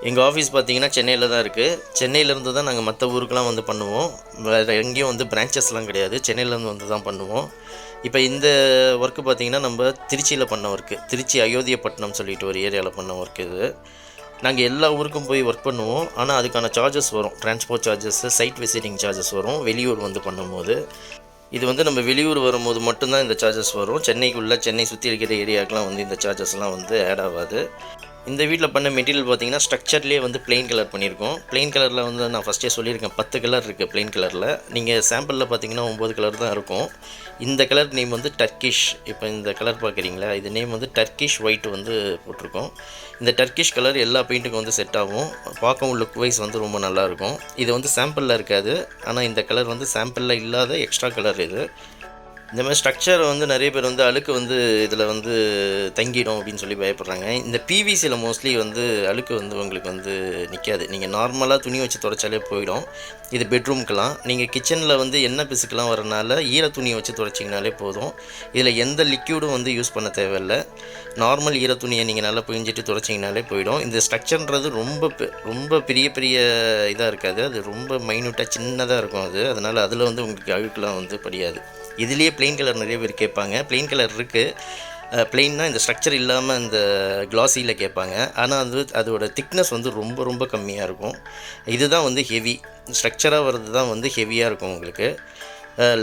எங்கள் ஆஃபீஸ் பார்த்திங்கன்னா சென்னையில் தான் இருக்குது. சென்னையிலேருந்து தான் நாங்கள் மற்ற ஊருக்கெலாம் வந்து பண்ணுவோம். வேறு எங்கேயும் வந்து பிரான்ச்சஸ்லாம் கிடையாது. சென்னையிலேருந்து வந்து தான் பண்ணுவோம். இப்போ இந்த ஒர்க்கு பார்த்திங்கன்னா நம்ம திருச்சியில் பண்ண ஒர்க்கு. திருச்சி அயோத்தியப்பட்டினம் சொல்லிட்டு ஒரு ஏரியாவில் பண்ண ஒர்க் இது. நாங்கள் எல்லா ஊருக்கும் போய் ஒர்க் பண்ணுவோம். ஆனால் அதுக்கான சார்ஜஸ் வரும். Transport charges, site visiting charges வரும் வெளியூர் வந்து பண்ணும்போது. இது வந்து நம்ம வெளியூர் வரும்போது மட்டும்தான் இந்த சார்ஜஸ் வரும். சென்னைக்குள்ளே சென்னை சுற்றி இருக்கிற ஏரியாவுக்குலாம் வந்து இந்த சார்ஜஸ்லாம் வந்து ஆட் ஆகாது. இந்த வீட்டில் பண்ண மெட்டீரியல் பார்த்திங்கன்னா ஸ்ட்ரக்சர்லேயே வந்து பிளெயின் கலர் பண்ணியிருக்கோம். பிளெயின் கலரில் வந்து நான் ஃபஸ்ட்டே சொல்லியிருக்கேன் 10 கலர் இருக்குது பிளெயின் கலரில். நீங்கள் சாம்பிளில் பார்த்தீங்கன்னா 9 கலர் தான் இருக்கும். இந்த கலர் நேம் வந்து டர்க்கிஷ். இப்போ இந்த கலர் பார்க்குறீங்களா, இது நேம் வந்து டர்க்கிஷ் ஒயிட் வந்து போட்டிருக்கோம். இந்த டர்க்கிஷ் கலர் எல்லா பெயிண்ட்டுக்கும் வந்து செட் ஆகும். பார்க்கவும் லுக் வைஸ் வந்து ரொம்ப நல்லாயிருக்கும். இது வந்து சாம்பிளில் இருக்காது. ஆனால் இந்த கலர் வந்து சாம்பிளில் இல்லாத எக்ஸ்ட்ரா கலர் இது. இந்த மாதிரி ஸ்ட்ரக்சர் வந்து நிறைய பேர் வந்து அழுக்கு வந்து இதில் வந்து தங்கிடும் அப்படின்னு சொல்லி பயப்படுறாங்க. இந்த பிவிசியில் மோஸ்ட்லி வந்து அழுக்கு வந்து உங்களுக்கு வந்து நிற்காது. நீங்கள் நார்மலாக துணி வச்சு துடைச்சாலே போயிடும். இது பெட்ரூம்க்கெலாம். நீங்கள் கிச்சனில் வந்து எண்ணெய் பிசுக்கெலாம் வரனால ஈர துணியை வச்சு துடைச்சிங்கனாலே போதும். இதில் எந்த லிக்யூடும் வந்து யூஸ் பண்ண தேவையில்லை. நார்மல் ஈர துணியை நீங்கள் நல்லா பிழிஞ்சிட்டு துடைச்சிங்கனாலே போயிடும். இந்த ஸ்ட்ரக்சர்ன்றது ரொம்ப பெரிய பெரிய இதாக இருக்காது. அது ரொம்ப மைன்யூட்டாக சின்னதாக இருக்கும் அது. அதனால் அதில் வந்து உங்களுக்கு அழுக்கெலாம் வந்து படியாது. இதுலேயே பிளெயின் கலர் நிறைய பேர் கேட்பாங்க. பிளெயின் கலர் இருக்குது. பிளெயின்னா இந்த ஸ்ட்ரக்சர் இல்லாமல் இந்த க்ளாஸியில் கேட்பாங்க. ஆனால் அதோட திக்னஸ் வந்து ரொம்ப கம்மியாக இருக்கும். இதுதான் வந்து ஹெவி ஸ்ட்ரக்சராக வர்றது தான் வந்து ஹெவியாக இருக்கும் உங்களுக்கு.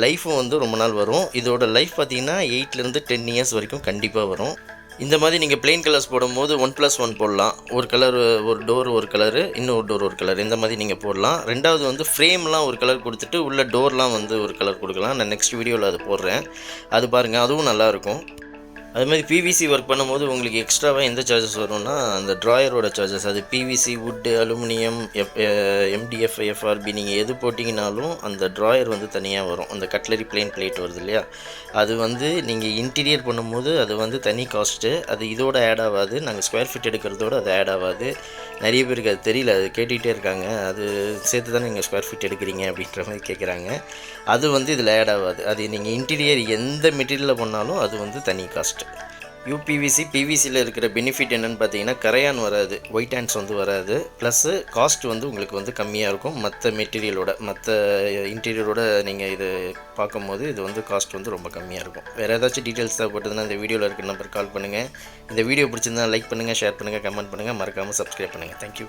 லைஃப்பும் வந்து ரொம்ப நாள் வரும். இதோட லைஃப் பார்த்திங்கன்னா 8லேருந்து 10 இயர்ஸ் வரைக்கும் கண்டிப்பாக வரும். இந்த மாதிரி நீங்கள் பிளெயின் கலர்ஸ் போடும்போது 1+1 போடலாம். ஒரு கலர் ஒரு டோர் ஒரு கலரு, இன்னொரு டோர் ஒரு கலர், இந்த மாதிரி நீங்கள் போடலாம். ரெண்டாவது வந்து ஃப்ரேம்லாம் ஒரு கலர் கொடுத்துட்டு உள்ள டோர்லாம் வந்து ஒரு கலர் கொடுக்கலாம். நான் நெக்ஸ்ட் வீடியோவில் அது போடுறேன். அது பாருங்கள், அதுவும் நல்லாயிருக்கும். அதுமாதிரி பிவிசி ஒர்க் பண்ணும்போது உங்களுக்கு எக்ஸ்ட்ராவாக எந்த சார்ஜஸ் வரும்னா அந்த ட்ராயரோட சார்ஜஸ். அது PVC, wood, aluminium, MDF, FRP நீங்கள் எது போட்டிங்கனாலும் அந்த ட்ராயர் வந்து தனியாக வரும். அந்த கட்லரி பிளேன் பிளேட் வருது இல்லையா, அது வந்து நீங்கள் இன்டீரியர் பண்ணும்போது அது வந்து தனி காஸ்ட்டு. அது இதோட ஆட் ஆகாது. நாங்கள் ஸ்கொயர் ஃபீட் எடுக்கிறதோடு அது ஆட் ஆகாது. நிறைய பேருக்கு அது தெரியல. அது கேட்டுக்கிட்டே இருக்காங்க, அது சேர்த்து தானே நீங்கள் ஸ்கொயர் ஃபீட் எடுக்கிறீங்க அப்படின்ற மாதிரி கேட்குறாங்க. அது வந்து இதில் ஆட் ஆகாது. அது நீங்கள் இன்டீரியர் எந்த மெட்டீரியலில் பண்ணாலும் அது வந்து தனி காஸ்ட்டு. யூபிவிசி பிவிசியில் இருக்கிற பெனிஃபிட் என்னென்னு பார்த்தீங்கன்னா கரையான் வராது, ஒயிட் ஹேண்ட்ஸ் வந்து வராது. ப்ளஸ்ஸு காஸ்ட் வந்து உங்களுக்கு வந்து கம்மியாக இருக்கும். மற்ற மெட்டீரியலோட மற்ற இன்டீரியரோட நீங்கள் இது பார்க்கும்போது இது வந்து காஸ்ட் வந்து ரொம்ப கம்மியாக இருக்கும். வேறு ஏதாச்சும் டீட்டெயில்ஸ் தேவைப்பட்டதுன்னா இந்த வீடியோவில் இருக்கிற நம்பர் கால் பண்ணுங்கள். இந்த வீடியோ பிடிச்சிருந்தா லைக் பண்ணுங்கள், ஷேர் பண்ணுங்கள், கமெண்ட் பண்ணுங்கள், மறக்காமல் சப்ஸ்கிரைப் பண்ணுங்கள். தேங்க்யூ.